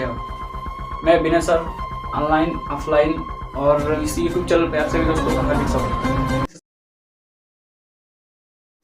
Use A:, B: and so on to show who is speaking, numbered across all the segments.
A: कैसे हो? मैं विनय सर ऑनलाइन ऑफलाइन और इस यूट्यूब चैनल पे आप सभी दोस्तों का हार्दिक स्वागत है।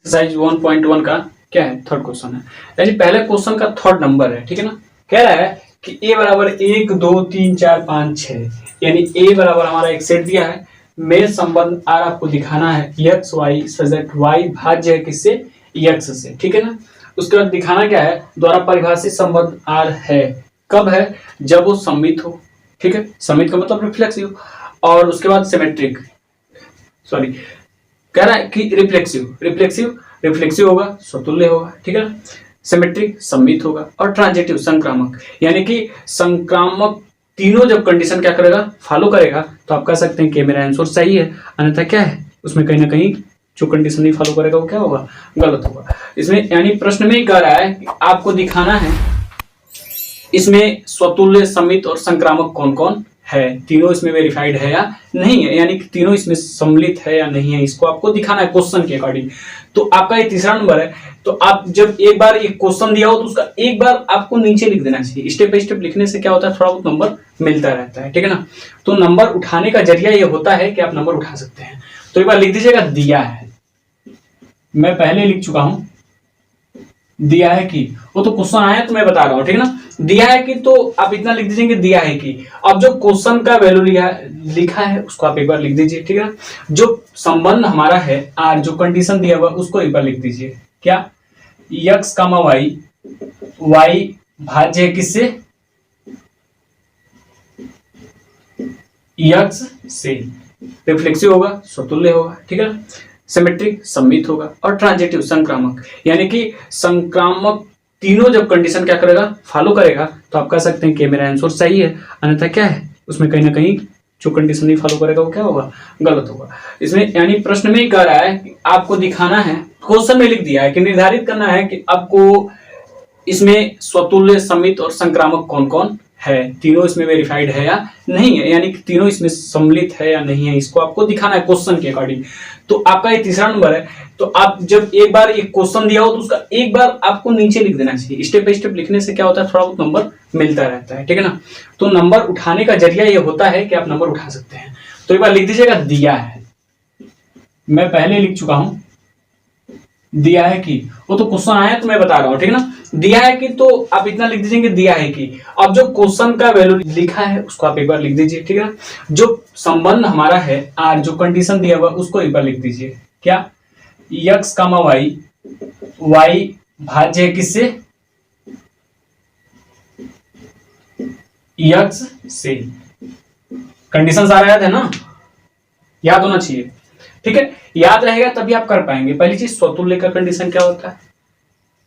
A: एक्सरसाइज 1.1 का क्या है? थर्ड क्वेश्चन है, यानी पहले क्वेश्चन का थर्ड नंबर है, ठीक है ना। कह रहा है कि a बराबर 1 2 3 4 5 6, यानी a बराबर हमारा एक सेट दिया है, मेल संबंध r आपको दिखाना है x y सजेट y भाज्य है किससे? x से, ठीक है ना। उसके बाद दिखाना क्या है? द्वारा परिभाषित संबंध r है, कब है? जब वो सममित हो, ठीक है। सममित का मतलब रिफ्लेक्सिव, और उसके बाद सिमेट्रिक, सॉरी कह रहा है कि रिफ्लेक्सिव होगा, स्वतुल्य होगा, ठीक है ना। सिमेट्रिक सममित होगा, और ट्रांजिटिव संक्रामक, यानी कि संक्रामक तीनों जब कंडीशन क्या करेगा? फॉलो करेगा, तो आप कह सकते हैं कि मेरा आंसर सही है। अन्यथा क्या है? उसमें कहीं ना कहीं जो कंडीशन नहीं फॉलो करेगा वो क्या होगा? गलत होगा। इसमें यानी प्रश्न में ही कह रहा है कि आपको दिखाना है इसमें स्वतुल्य, सममित और संक्रामक कौन कौन है, तीनों इसमें वेरीफाइड है या नहीं है, यानी कि तीनों इसमें सम्मिलित है या नहीं है, इसको आपको दिखाना है क्वेश्चन के अकॉर्डिंग। तो आपका ये तीसरा नंबर है। तो आप जब एक बार एक क्वेश्चन दिया हो तो उसका एक बार आपको नीचे लिख देना चाहिए। स्टेप बाय स्टेप लिखने से क्या होता है? थोड़ा बहुत नंबर मिलता रहता है, ठीक है ना। तो नंबर उठाने का जरिया ये होता है कि आप नंबर उठा सकते हैं। तो एक बार लिख दीजिएगा दिया है, मैं पहले लिख चुका हूं दिया है कि, वो तो क्वेश्चन आया तो मैं बता रहा हूं, ठीक है ना। दिया है कि तो आप इतना लिख दीजिए दिया है कि। अब जो क्वेश्चन का वैल्यू लिखा है उसको आप एक बार लिख दीजिए, ठीक है ना। जो संबंध हमारा है आर, जो कंडीशन दिया हुआ उसको एक बार लिख दीजिए। क्या? x, y भाज्य है किससे? x से। रिफ्लेक्सिव होगा, स्वतुल्य होगा, ठीक है ना। सिमेट्रिक सम्मित होगा, और ट्रांजिटिव संक्रामक, यानी कि संक्रामक तीनों जब कंडीशन क्या करेगा? फॉलो करेगा, तो आप कह सकते हैं कि मेरा आंसर सही है। अन्यथा क्या है? उसमें कहीं ना कहीं जो कंडीशन नहीं फॉलो करेगा वो क्या होगा? गलत होगा। इसमें यानी प्रश्न में ही कह रहा है कि आपको दिखाना है, क्वेश्चन में लिख दिया है कि निर्धारित करना है कि आपको इसमें स्वतुल्य, सममित और संक्रामक कौन कौन है, तीनों इसमें वेरीफाइड है या नहीं है, यानी कि तीनों इसमें सम्मिलित है या नहीं है, इसको आपको दिखाना है क्वेश्चन के अकॉर्डिंग। तो आपका ये तीसरा नंबर है। तो आप जब एक बार एक क्वेश्चन दिया हो तो उसका एक बार आपको नीचे लिख देना चाहिए। स्टेप बाय स्टेप लिखने से क्या होता है? थोड़ा बहुत नंबर मिलता रहता है, ठीक है ना। तो नंबर उठाने का जरिया ये होता है कि आप नंबर उठा सकते हैं। तो एक बार लिख दीजिएगा दिया है, मैं पहले लिख चुका हूं दिया है कि, वो तो क्वेश्चन आया तो मैं बता रहा हूं, ठीक है ना। दिया है कि तो आप इतना लिख दीजिए दिया है कि। अब जो क्वेश्चन का वैल्यू लिखा है उसको आप एक बार लिख दीजिए, ठीक है ना। जो संबंध हमारा है आर, जो कंडीशन दिया हुआ उसको एक बार लिख दीजिए। क्या? x, y भाज्य है किससे? x से। कंडीशन सारा याद है ना? याद होना चाहिए, ठीक है। याद रहेगा तभी आप कर पाएंगे। पहली चीज, स्वतुल्य का कंडीशन क्या होता है,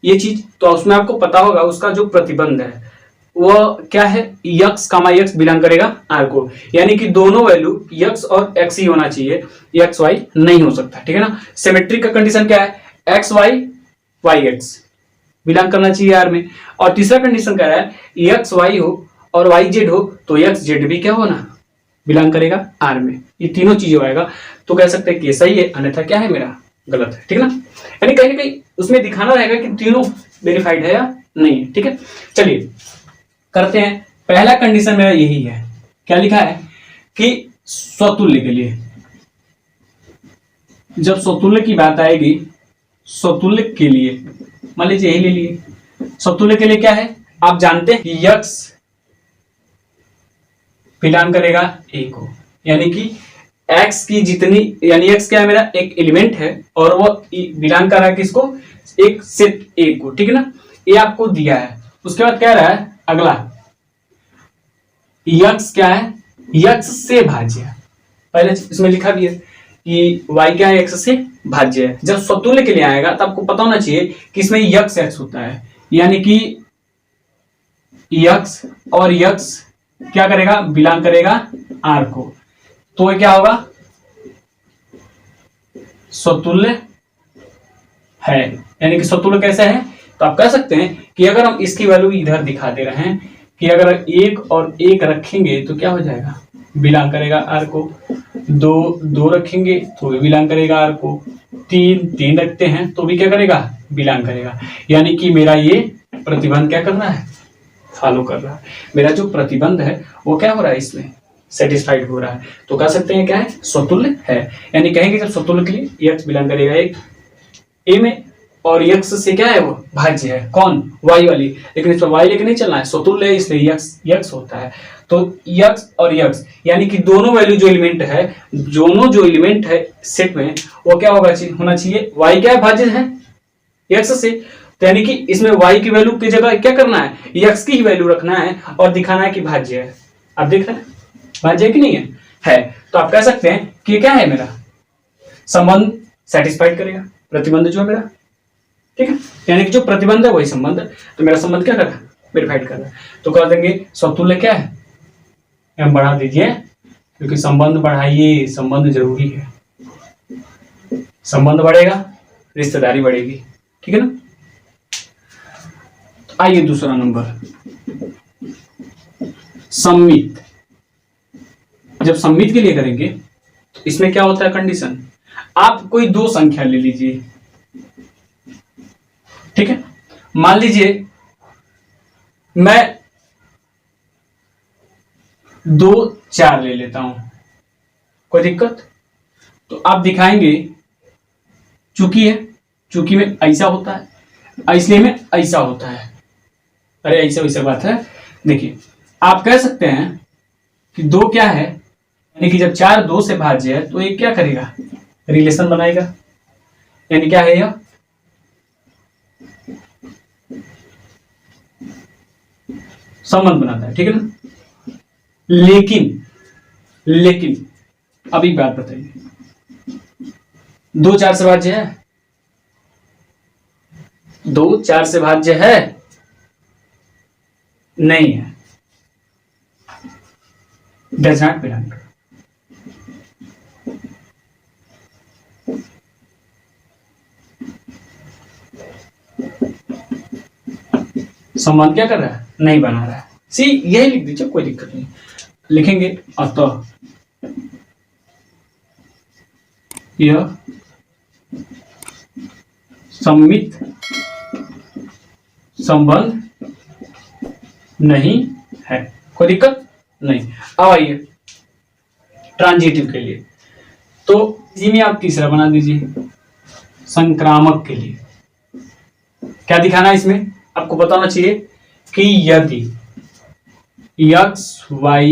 A: ये चीज तो उसमें आपको पता होगा। उसका जो प्रतिबंध है वो क्या है? x, बिलोंग करेगा r को, यानी कि दोनों वैल्यू x और x ही होना चाहिए, x y नहीं हो सकता, ठीक है ना। सिमेट्रिक का कंडीशन क्या है? x y y x belong करना चाहिए r में। और तीसरा कंडीशन कह रहा है x y हो और y z हो, तो x z भी क्या होना? बिलोंग करेगा r में। ये तीनों चीजें आएगा तो कह सकते हैं कि ये सही है, अन्यथा क्या है? मेरा गलत है, ठीक है ना। यानी कहीं ना कहीं उसमें दिखाना रहेगा कि तीनों वेरीफाइड है या नहीं है, ठीक है। चलिए करते हैं। पहला कंडीशन मेरा यही है, क्या लिखा है कि स्वतुल्य के लिए, जब स्वतुल्य की बात आएगी, स्वतुल्य के लिए मान लीजिए यही ले लिए। स्वतुल्य के लिए क्या है? आप जानते हैं कि x बिलोंग करेगा a को, यानी कि x की जितनी, यानी x क्या है? मेरा एक एलिमेंट है और वो बिलोंग कर रहा है किसको? एक सेट a को, ठीक है ना। ये आपको दिया है। उसके बाद कह रहा है अगला, x क्या है? x से भाज्य। पहले इसमें लिखा भी है कि y क्या है? x से भाज्य है। जब स्वतुल्य के लिए आएगा तो आपको पता होना चाहिए कि इसमें x होता है, यानी कि x और x क्या करेगा? बिलोंग करेगा r को, तो ये क्या होगा? स्वतुल्य है। यानी कि स्वतुल्य कैसे है? तो आप कह सकते हैं कि अगर हम इसकी वैल्यू इधर दिखा दे रहे हैं कि अगर 1 और 1 रखेंगे तो क्या हो जाएगा? बिलोंग करेगा r को। 2 रखेंगे तो भी बिलोंग करेगा r को। 3 रखते हैं तो भी क्या करेगा? बिलोंग करेगा। यानी कि मेरा ये प्रतिबंध क्या करना है? फॉलो कर रहा है, मेरा जो प्रतिबंध है वो क्या हो रहा है, इसमें सेटिस्फाइड हो रहा है। तो कह सकते हैं क्या है, स्वतुल्य है। यानी कहेंगे जब स्वतुल्य के लिए x बिलोंग करेगा एक ए में, और x से क्या है वो भाज्य है, कौन, y वाली, लेकिन इसमें y लेके नहीं चलना है, स्वतुल्य है इसलिए x होता है। तो x और x यानी कि दोनों वैल्यू जो एलिमेंट है, दोनों जो एलिमेंट है सेट में, वो क्या होगा होना चाहिए, y क्या है, भाज्य है x से। तो यानी कि इसमें y की वैल्यू की जगह क्या करना है, x की ही वैल्यू रखना है और दिखाना है कि भाज्य है। आप देख रहे हैं भाज्य है कि नहीं है। तो आप कह सकते हैं कि क्या है, मेरा संबंध सेटिस्फाइड करेगा प्रतिबंध जो है मेरा, ठीक है। यानी कि जो प्रतिबंध है वही संबंध है, तो मेरा संबंध क्या कर रहा है, वेरीफाइड कर रहा है। तो कह देंगे स्वतुल्य क्या है, हम बढ़ा दीजिए क्योंकि संबंध बढ़ाइए, संबंध जरूरी है, संबंध बढ़ेगा रिश्तेदारी बढ़ेगी, ठीक है ना। तो आइए दूसरा नंबर, सम्मित। जब सम्मित के लिए करेंगे तो इसमें क्या होता है कंडीशन, आप कोई दो संख्या ले लीजिए, ठीक है। मान लीजिए मैं 2 4 ले लेता हूं, कोई दिक्कत। तो आप दिखाएंगे चूंकि में ऐसा होता है इसलिए में ऐसा होता है, अरे ऐसा वैसा बात है। देखिए आप कह सकते हैं कि 2 क्या है, यानी कि जब 4 2 से भाज्य है तो ये क्या करेगा, रिलेशन बनाएगा, यानी क्या है यह संबंध बनाता है, ठीक है ना। लेकिन अब एक बात बताइए, 2 4 से भाज्य है, 2 4 से भाज्य है नहीं है, डज नॉट बिलोंग। संबंध क्या कर रहा है, नहीं बना रहा है। सी यही लिख दीजिए, कोई दिक्कत नहीं, लिखेंगे अतः यह सम्मित संबंध नहीं है, कोई दिक्कत नहीं। अब आइए ट्रांजिटिव के लिए, तो इसी में आप तीसरा बना दीजिए, संक्रामक के लिए क्या दिखाना है, इसमें आपको बताना चाहिए कि यदि x y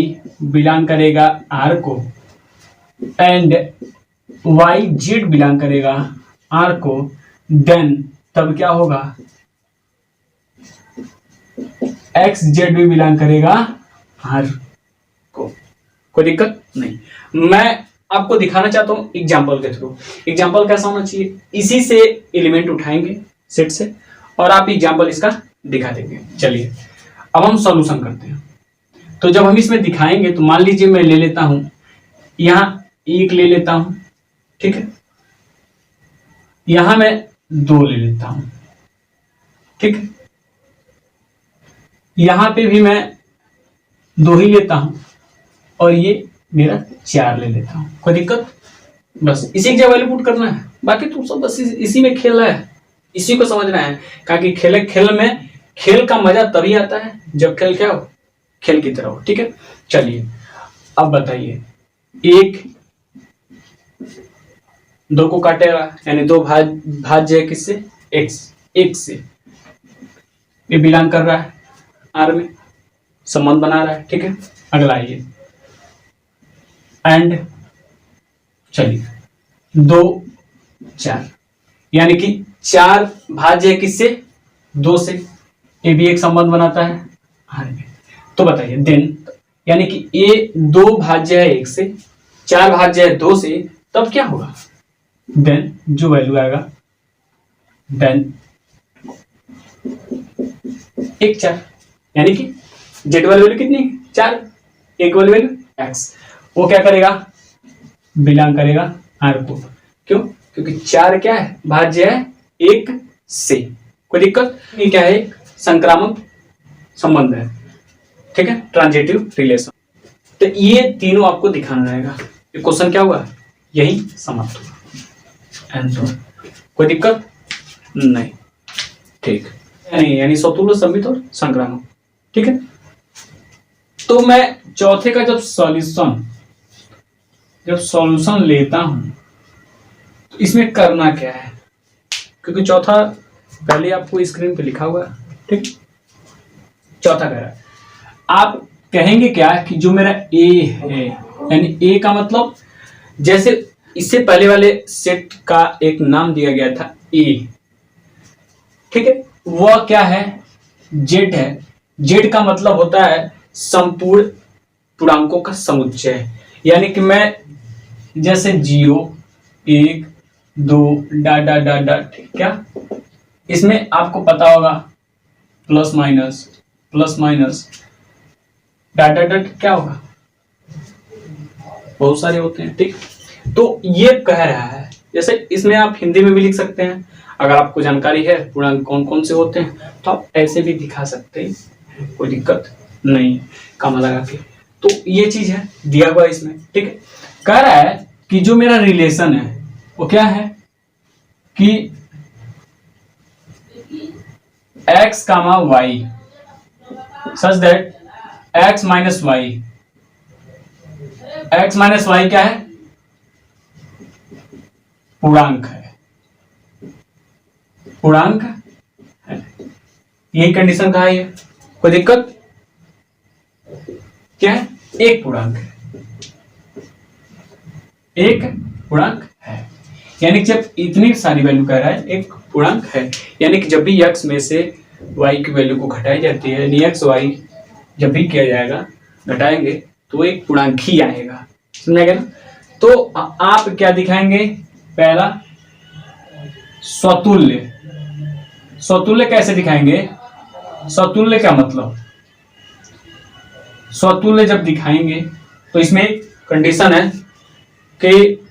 A: बिलोंग करेगा r को एंड y z बिलोंग करेगा r को, देन तब क्या होगा, x z भी बिलोंग करेगा r को, कोई दिक्कत नहीं। मैं आपको दिखाना चाहता हूं एग्जाम्पल के थ्रू। एग्जाम्पल कैसा होना चाहिए, इसी से एलिमेंट उठाएंगे सेट से और आप एग्जाम्पल इसका दिखा देंगे। चलिए अब हम सॉल्यूशन करते हैं। तो जब हम इसमें दिखाएंगे तो मान लीजिए मैं ले लेता हूं, यहां 1 ले लेता हूं, ठीक है, यहां मैं 2 ले लेता हूं, ठीक है, यहां पे भी मैं 2 ही लेता हूं और ये मेरा 4 ले लेता हूं, कोई दिक्कत। बस इसी की जगह वैल्यू पुट करना है, बाकी तुम सब बस इसी में खेलना है, इसी को समझना है। क्योंकि खेल में खेल का मजा तभी आता है जब खेल क्या हो, खेल की तरह हो, ठीक है। चलिए अब बताइए, 1 2 को काटेगा यानी 2 भाज्य है किससे, x से, ये बिलोंग कर रहा है r में, संबंध बना रहा है, ठीक है। अगला आइए एंड, चलिए 2 4 यानी कि 4 भाज्य है किससे, 2 से, ये भी एक संबंध बनाता है r में। तो बताइए देन, यानी कि ये 2 भाज्य है 1 से, 4 भाज्य है 2 से, तब क्या होगा, देन जो वैल्यू आएगा, देन 1 4, यानी कि जेड वाली वैल्यू कितनी 4, 1 वाली वैल्यू x, वो क्या करेगा, बिलोंग करेगा r को। क्यों, क्योंकि 4 क्या है, भाज्य है 1 से, कोई दिक्कत। ये क्या है, संक्रामक संबंध है, ठीक है, ट्रांजिटिव रिलेशन। तो ये तीनों आपको दिखाना रहेगा। ये क्वेश्चन क्या हुआ, यही समाप्त हुआ, आंसर, कोई दिक्कत नहीं, ठीक, यानी स्वतुल्य, सम्मित और संक्रामक। ठीक है। तो मैं चौथे का जब सॉल्यूशन लेता हूं तो इसमें करना क्या है, क्योंकि चौथा पहले आपको स्क्रीन पे लिखा हुआ है, ठीक। चौथा कह रहा है, आप कहेंगे क्या कि जो मेरा ए है, यानी ए का मतलब जैसे इससे पहले वाले सेट का एक नाम दिया गया था ए, ठीक है, वह क्या है, जेड है। जेड का मतलब होता है संपूर्ण पूर्णांकों का समुच्चय, यानी कि मैं जैसे 0 1 2 डॉट डॉट डॉट डॉट, क्या इसमें आपको पता होगा plus minus dot dot dot क्या होगा, बहुत सारे होते हैं, ठीक। तो ये कह रहा है, जैसे इसमें आप हिंदी में भी लिख सकते हैं, अगर आपको जानकारी है पूर्णांक कौन कौन से होते हैं तो आप ऐसे भी दिखा सकते हैं, कोई दिक्कत नहीं है, कॉमा लगा के। तो ये चीज है दिया हुआ इसमें, ठीक है। कह रहा है कि जो मेरा रिलेशन है वो क्या है कि x, y such that x minus y क्या है, पूर्णांक है, यही कंडीशन कहा है, कोई दिक्कत क्या है, एक पूर्णांक है, यानी कि जब इतनी सारी वैल्यू कह रहा है एक पूर्णांक है, यानी कि जब भी x में से y की वैल्यू को घटाई जाती है, यानी x y जब भी किया जाएगा घटाएंगे तो एक पूर्णांक ही आएगा, समझा गया ना। तो आप क्या दिखाएंगे, पहला स्वतुल्य कैसे दिखाएंगे, स्वतुल्य का मतलब, स्वतुल्य जब दिखाएंगे तो इसमें एक कंडीशन है कि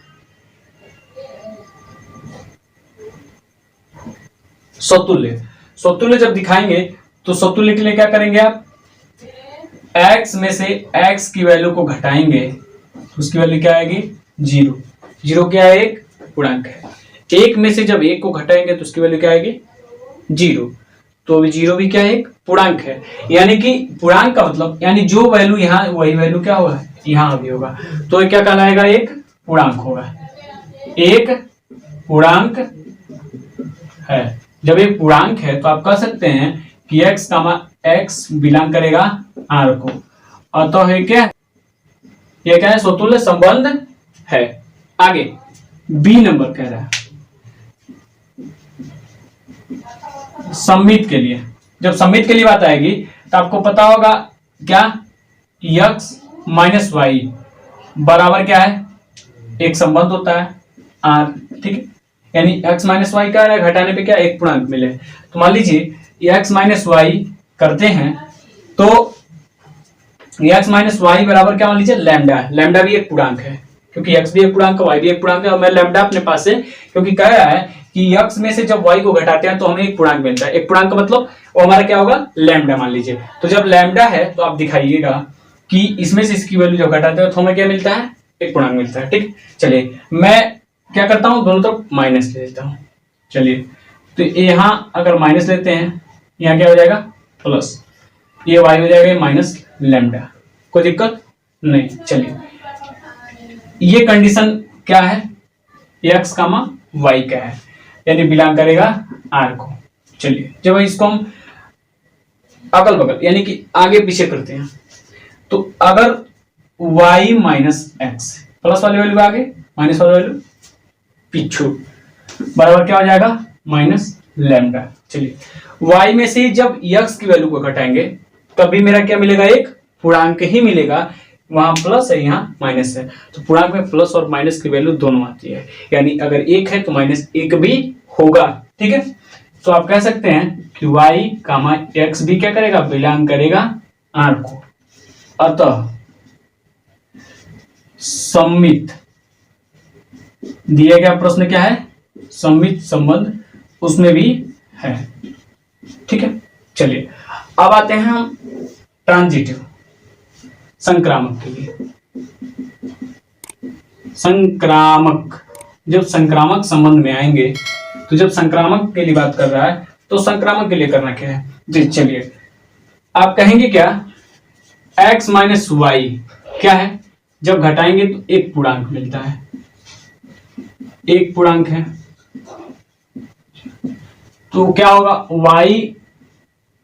A: स्वतुल्य जब दिखाएंगे तो स्वतुल्य के लिए क्या करेंगे आप, x में से x की वैल्यू को घटाएंगे तो उसकी वैल्यू क्या आएगी, 0 क्या है, एक पूर्णांक है। एक में से जब एक को घटाएंगे तो उसकी वैल्यू क्या आएगी, 0, तो 0 भी क्या है, एक पूर्णांक है, यानी कि पूर्णांक का मतलब यानी जो वैल्यू यहाँ वही वैल्यू क्या होगा, यहाँ भी होगा, तो ये क्या कहलाएगा, एक पूर्णांक होगा, एक पूर्णांक है। जब एक पूर्णांक है तो आप कह सकते हैं कि x बिलोंग करेगा R को, अतः है क्या, ये क्या है, स्वतुल्य संबंध है। आगे बी नंबर कह रहा है सममित के लिए, जब सममित के लिए बात आएगी तो आपको पता होगा क्या, x माइनस वाई बराबर क्या है, एक संबंध होता है R, ठीक है, यानी x माइनस वाई क्या है, घटाने पे क्या एक पूर्णांक मिले, तो मान लीजिए x माइनस वाई करते हैं तो x माइनस वाई बराबर क्या, मान लीजिए लैम्डा भी एक पूर्णांक है, क्योंकि x भी एक पूर्णांक है, y भी एक पूर्णांक है, और मैं लैम्डा अपने पास से, क्योंकि कह रहा है कि x में से जब y को घटाते हैं तो हमें एक पूर्णांक मिलता है, एक पूर्णांक का मतलब वो हमारा क्या होगा, लैम्डा मान लीजिए। तो जब लैम्डा है तो आप दिखाइएगा कि इसमें से इसकी वैल्यू जब घटाते हैं तो हमें क्या मिलता है, एक पूर्णांक मिलता है, ठीक। चलिए मैं क्या करता हूं, दोनों तरफ माइनस ले लेता हूं, चलिए तो यहां अगर माइनस लेते हैं, यहां क्या हो जाएगा, प्लस, ये y हो जाएगा माइनस लैम्डा, कोई दिक्कत नहीं। चलिए ये कंडीशन क्या है, x, y का है, यानी बिलोंग करेगा R को। चलिए जब इसको हम अगल बगल यानी कि आगे पीछे करते हैं तो अगर y माइनस एक्स, प्लस वाली वैल्यू आगे, माइनस वाली वैल्यू पीछू, बराबर क्या हो जाएगा, माइनस लैम्डा। चलिए y में से जब x की वैल्यू को घटाएंगे तभी मेरा क्या मिलेगा, एक पूर्णांक ही मिलेगा, वहां प्लस है यहाँ माइनस है, तो पूर्णांक में प्लस और माइनस की वैल्यू दोनों आती है, यानी अगर एक है तो माइनस एक भी होगा, ठीक है। तो आप कह सकते हैं कि y, x भी क्या करेगा, बिलोंग करेगा R को, अतः सममित दिया गया प्रश्न क्या है, सममित संबंध उसमें भी है, ठीक है। चलिए अब आते हैं हम ट्रांजिटिव, संक्रामक के लिए। संक्रामक, जब संक्रामक संबंध में आएंगे तो जब संक्रामक के लिए बात कर रहा है तो संक्रामक के लिए करना क्या है जी, चलिए आप कहेंगे क्या, x माइनस वाई क्या है, जब घटाएंगे तो एक पूर्णांक मिलता है, एक पूर्णांक है, तो क्या होगा y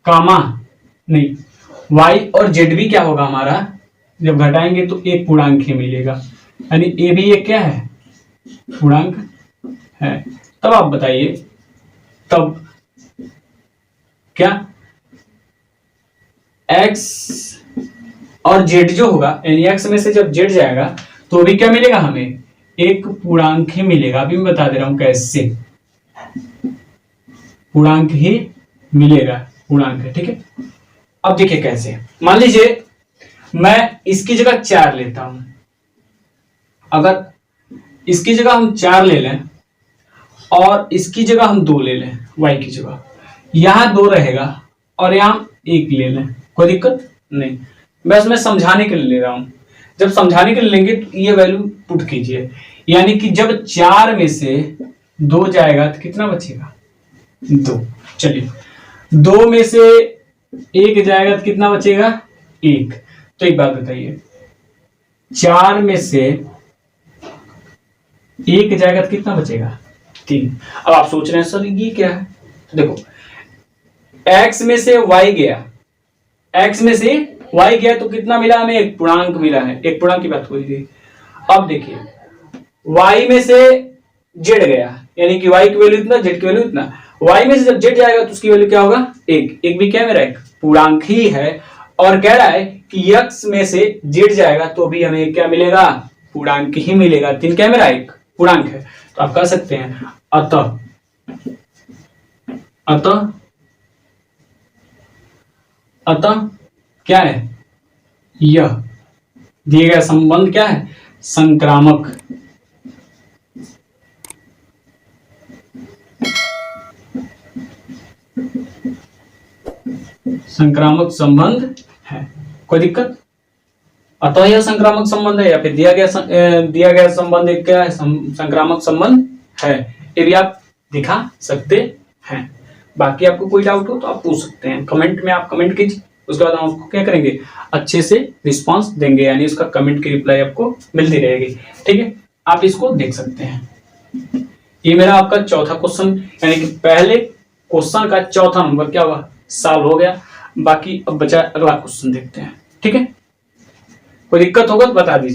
A: कामा नहीं, y और z भी क्या होगा हमारा, जब घटाएंगे तो एक पूर्णांक ही मिलेगा, यानी a भी एक क्या है, पूर्णांक है। तब आप बताइए, तब क्या x और z जो होगा, यानी x में से जब z जाएगा तो भी क्या मिलेगा हमें, एक पूर्णांक ही मिलेगा। अभी मैं बता दे रहा हूं कैसे, पूर्णांक ही मिलेगा, पूर्णांक है, ठीक है। अब देखिए कैसे, मान लीजिए मैं इसकी जगह 4 लेता हूं, अगर इसकी जगह हम 4 ले लें और इसकी जगह हम 2 ले लें, y की जगह, यहां 2 रहेगा और यहां 1 ले लें, कोई दिक्कत नहीं, बस मैं समझाने के लिए ले रहा हूं। जब समझाने के लिए लेंगे तो ये वैल्यू पुट कीजिए, यानी कि जब 4 में से 2 जाएगा तो कितना बचेगा, 2। चलिए 2 में से 1 जाएगा तो कितना बचेगा, 1। तो एक बात बताइए, 4 में से 1 जाएगा तो कितना बचेगा, 3। अब आप सोच रहे हैं सर ये क्या है, तो देखो x में से y गया, x में से y गया तो कितना मिला हमें, एक पूर्णांक मिला है, एक पूर्णांक की बात हो रही थी। अब देखिए y में से z गया, यानी कि y की वैल्यू इतना, z की वैल्यू इतना, y में से जब z जाएगा तो उसकी वैल्यू क्या होगा, 1। एक भी क्या मेरा एक पूर्णांक ही है, और कह रहा है कि x में से z जाएगा तो भी हमें क्या मिलेगा, पूर्णांक ही मिलेगा। 3 क्या मेरा एक पूर्णांक है, तो आप कह सकते हैं अतः अतः अतः क्या है, यह दिए गया संबंध क्या है, संक्रामक। संक्रामक संबंध है, कोई दिक्कत। अतः यह संक्रामक संबंध है, या फिर दिया गया संबंध एक क्या है, संक्रामक संबंध है, ये भी आप दिखा सकते हैं। बाकी आपको कोई डाउट हो तो आप पूछ सकते हैं, कमेंट में आप कमेंट कीजिए, उसके बाद हम आपको क्या करेंगे, अच्छे से रिस्पांस देंगे, यानी उसका कमेंट की रिप्लाई आपको मिलती रहेगी, ठीक है। आप इसको देख सकते हैं। ये मेरा आपका चौथा क्वेश्चन, यानी कि पहले क्वेश्चन का चौथा नंबर क्या हुआ, सॉल्व हो गया। बाकी अब बचा अगला क्वेश्चन देखते हैं, ठीक है। कोई दिक्कत होगा तो बता दीजिए।